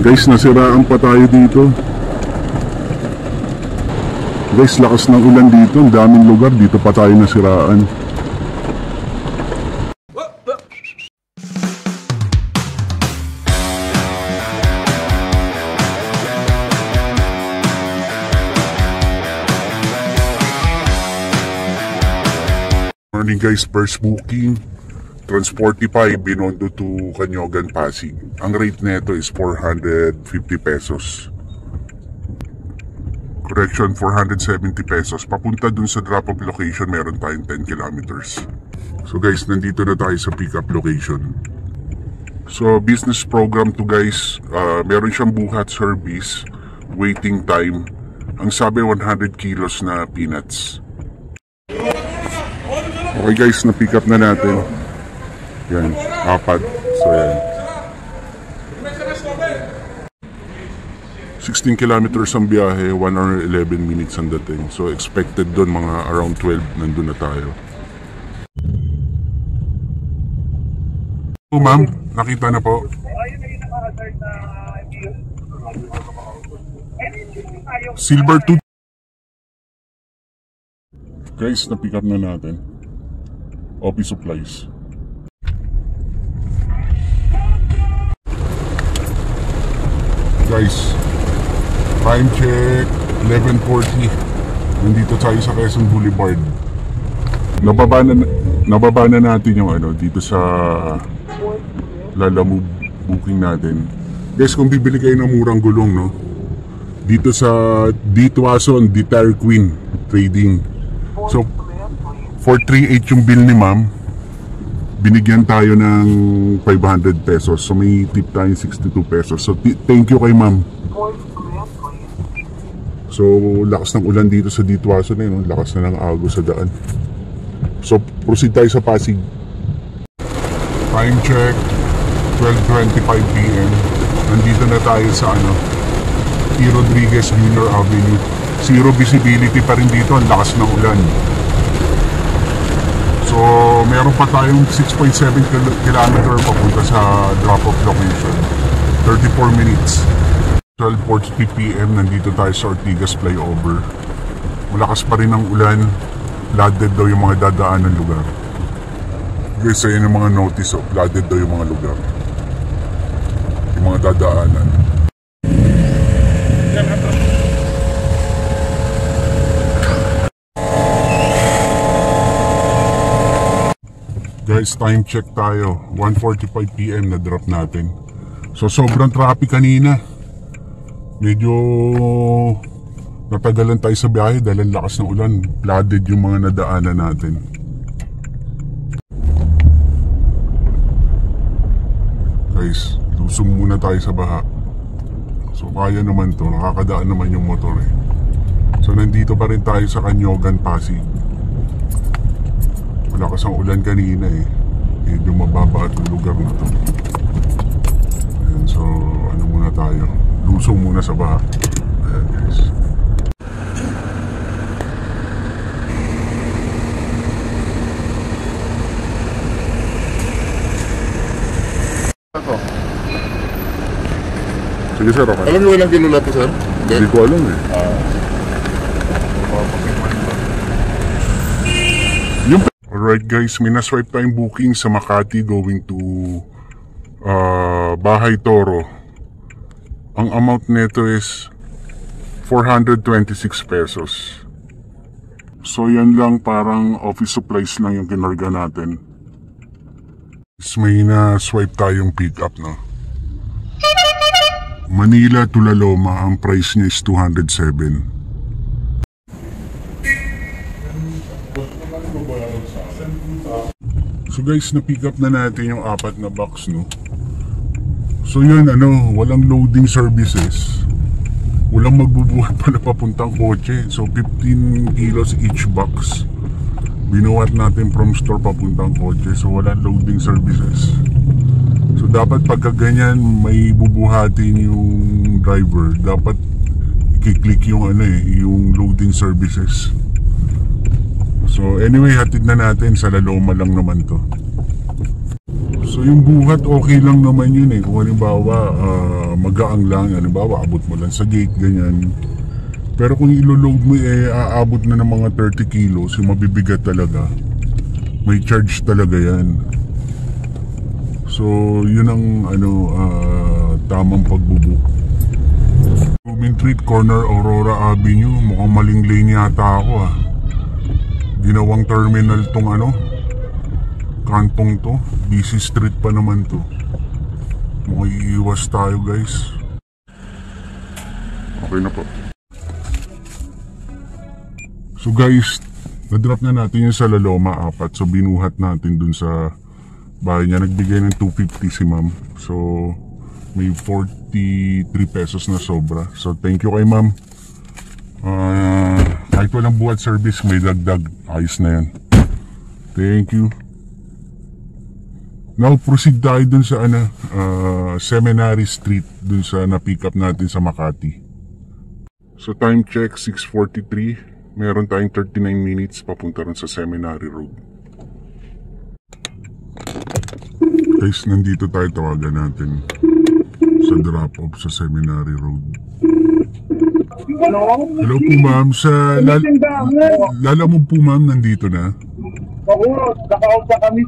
Guys, nasiraan pa tayo dito. Guys, lakas ng ulan dito. Ang daming lugar. Dito pa tayo nasiraan. Morning guys, first booking. Transportify, Binondo to Canyogan, Pasig. Ang rate nito is 450 pesos. Correction, 470 pesos. Papunta dun sa drop-off location, meron tayong 10 kilometers. So guys, nandito na tayo sa pick-up location. So, business program to guys. Meron siyang buhat service, waiting time. Ang sabi, 100 kilos na peanuts. Okay guys, na-pick up na natin. Yan, 4. So yan. 16 kilometers ang biyahe, 1 hour 11 minutes ang dating. So expected doon mga around 12 nandun na tayo. Oh ma'am, nakita na po. Silver 2. Guys, na-pick up na natin. Office supplies. Guys, time check 11:40. Nandito tayo sa Quezon Boulevard. Nababa na natin yung ano dito sa Lalamove booking natin. Guys, kung bibili kayo ng murang gulong, no, dito sa D. Tuason, D. Tire Queen Trading. So 438 yung bill ni ma'am. Binigyan tayo ng 500 pesos. So may tip tayong 62 pesos. So thank you kay ma'am. So lakas ng ulan dito sa Dituaso na yun. Lakas na ng agos sa daan. So proceed tayo sa Pasig. Time check 12:25 PM. Nandito na tayo sa ano, E. Rodriguez Jr. Avenue. Zero visibility pa rin dito. Ang lakas ng ulan. So, meron pa tayong 6.7 kilometer papunta sa drop-off location. 34 minutes. 12:40 PM, nandito tayo sa Ortigas Flyover. Malakas pa rin ang ulan. Flooded daw yung mga dadaan ng lugar. Guys, ayun yung mga notice. Oh, flooded daw yung mga lugar. Yung mga dadaanan. Guys, time check tayo. 1:45 PM na drop natin. So sobrang traffic kanina. Medyo natagalan tayo sa biyahe dahil ang lakas ng ulan. Flooded yung mga nadaanan natin. Guys, lusong muna tayo sa baha. So kaya naman to, nakakadaan naman yung motor eh. So nandito pa rin tayo sa Canyogan, Pasig. Malakas ang ulan kanina eh. Medyo mababa at lugar na to. Ayan, so ano muna tayo, lusong muna sa baha. Ayan guys. Ako. Sige sir, okay. Alam niyo walang kinula po sir? Hindi ko alam eh. Alright guys, may na-swipe tayong booking sa Makati going to Bahay Toro. Ang amount nito is 426 pesos. So yan lang, parang office supplies lang yung kinarga natin. May na-swipe tayong pick up, no? Manila to Laloma, ang price niya is 207. So guys, na-pick up na natin yung 4 na box, no? So yun, ano, walang loading services. Walang magbubuhat pa na papuntang kotse. So 15 kilos each box. Binuhat natin from store papuntang kotse. So walang loading services. So dapat pagka ganyan, may bubuhatin yung driver. Dapat i-click yung ano eh, yung loading services. So anyway, hatid na natin, sa Laloma lang naman to. So yung buhat okay lang naman yun eh. Kung halimbawa magaang lang, halimbawa abot mo lang sa gate, ganyan. Pero kung ilo-load mo aabot na ng mga 30 kilos, yung mabibigat talaga, may charge talaga yan. So yun ang tamang pagbubook. Main Street, corner Aurora Avenue. Mukhang maling lane yata ako Ginawang terminal tong kantong to. Busy street pa naman to. Mukhang iiwas tayo guys. Okay na po. So guys, na-drop na natin yung sa Laloma 4. So binuhat natin dun sa bahay niya. Nagbigay ng 250 si ma'am. So may 43 pesos na sobra. So thank you kay ma'am. Kahit walang buhat service, may dagdag. Ayos na yan. Thank you. Now proceed tayo dun sa Seminary Street, dun sa na-pick up natin sa Makati. So time check 6:43. Meron tayong 39 minutes papunta rin sa Seminary Road. Guys, nandito tayo, tawagan natin sa drop-off sa Seminary Road. Hello? Hello po ma'am, sa Lala mo po ma'am, nandito na? Oo, naka-out na kami.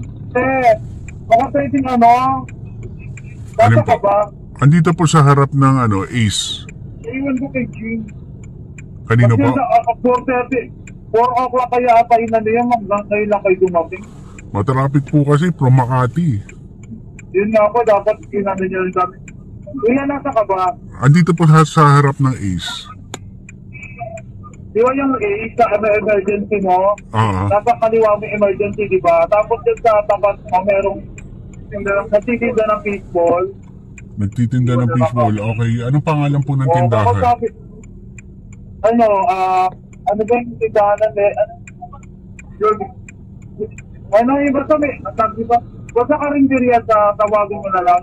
Baka pwedeng Basta ka ba? Andito po sa harap ng Ace. Iwan ko kay Jim. Kanino po? 4:30. 4 o'clock kaya ata yun hanggang kayo lang kayo dumating. Matrapik po kasi from Makati. Yun nga po, dapat kinano nyo rin kami. Kuya, nasa ka ba? Andito po sa harap ng Ace. Di ba yung sa emergency mo? Nasa kaliwa mo emergency, di ba? Tapos yung sa tapat mo, merong nagtitinda ng fishball. Nagtitinda ng fishball, okay. Anong pangalan po ng tindahan? Ano ba yung tindahan yung basta may, diba? Basta ka rin diriya sa tawagin mo na lang.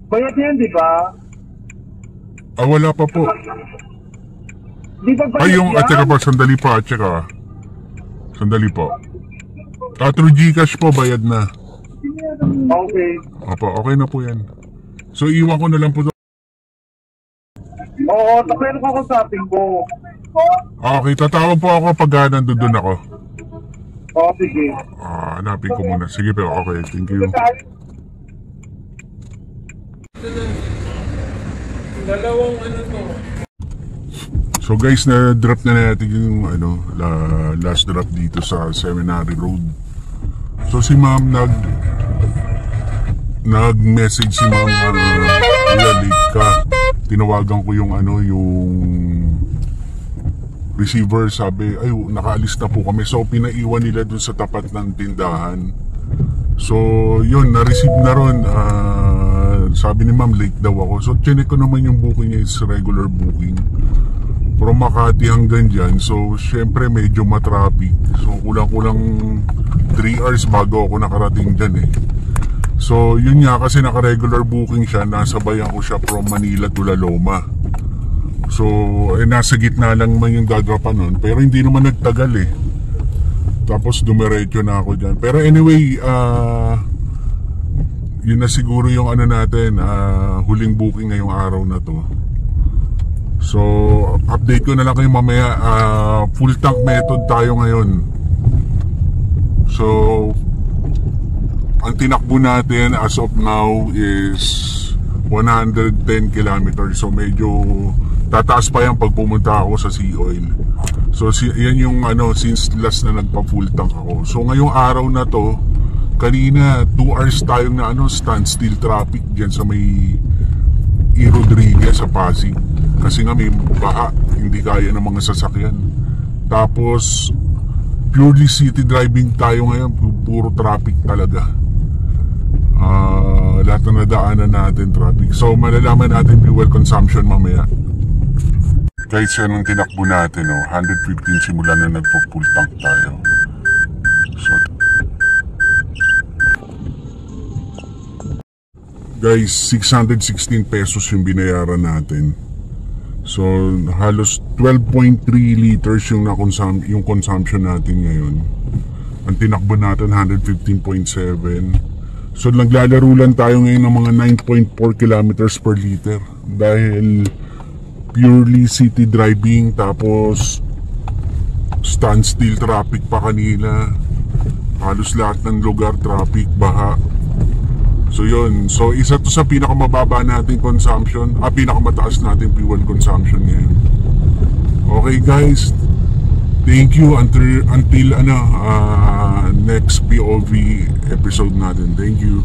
Bayad yan, di ba? Wala pa po. Di ba bayad yung, yan? Tsaka po, sandali pa, Sandali po. Through Gcash po, bayad na. Okay. Opo, okay na po yan. So, iwan ko na lang po. Oo, pero kakusapin ko. Okay, tatawag po ako pag nandun ako. Oo, sige. Hanapin ko muna. Sige po, okay, thank you. Dalawang to. So guys, na-drop na natin yung last drop dito sa Seminary Road. So si ma'am nag-message si ma'am late ka. Tinawagan ko yung receiver, sabi ay nakaalis na po kami. So pinaiwan nila dun sa tapat ng tindahan. So yun, na-receive na ron. Sabi ni ma'am late daw ako. So chinek ko naman yung booking niya is regular booking from Makati hanggang dyan. So syempre medyo matraffic. So kulang-kulang 3 hours bago ako nakarating dyan So yun nga, kasi naka-regular booking siya. Nasabayan ko siya from Manila to Laloma. So nasa gitna lang man yung dadropan nun. Pero hindi naman nagtagal Tapos dumiretso na ako dyan. Pero anyway, yun na siguro yung natin, huling booking ngayong araw na to. So update ko na lang kayo mamaya. Full tank method tayo ngayon. So ang tinakbo natin as of now is 110 kilometers. So medyo tataas pa yan pag pumunta ako sa Sea Oil. So yan yung since last na nagpa-full tank ako. So ngayong araw na to, kanina 2 hours tayong na standstill traffic dyan sa may E. Rodriguez sa Pasig. Kasi nga may baha, hindi kaya ng mga sasakyan. Tapos purely city driving tayo ngayon, puro traffic talaga. Lahat na nadaanan natin traffic. So malalaman natin fuel consumption mamaya. Guys, yan ang tinakbo natin 115 simula na nagpo-full tank tayo. So guys, 616 pesos yung binayaran natin. So halos 12.3 liters yung consumption natin ngayon. Ang tinakbo natin 115.7. So naglalaro lang tayo ngayon ng mga 9.4 kilometers per liter dahil purely city driving, tapos standstill traffic pa kanina. Halos lahat ng lugar traffic, baha. So yun, so isa to sa pinakamababa nating consumption, pinakamataas nating fuel consumption ngayon. Okay guys, thank you until next POV episode natin. Thank you.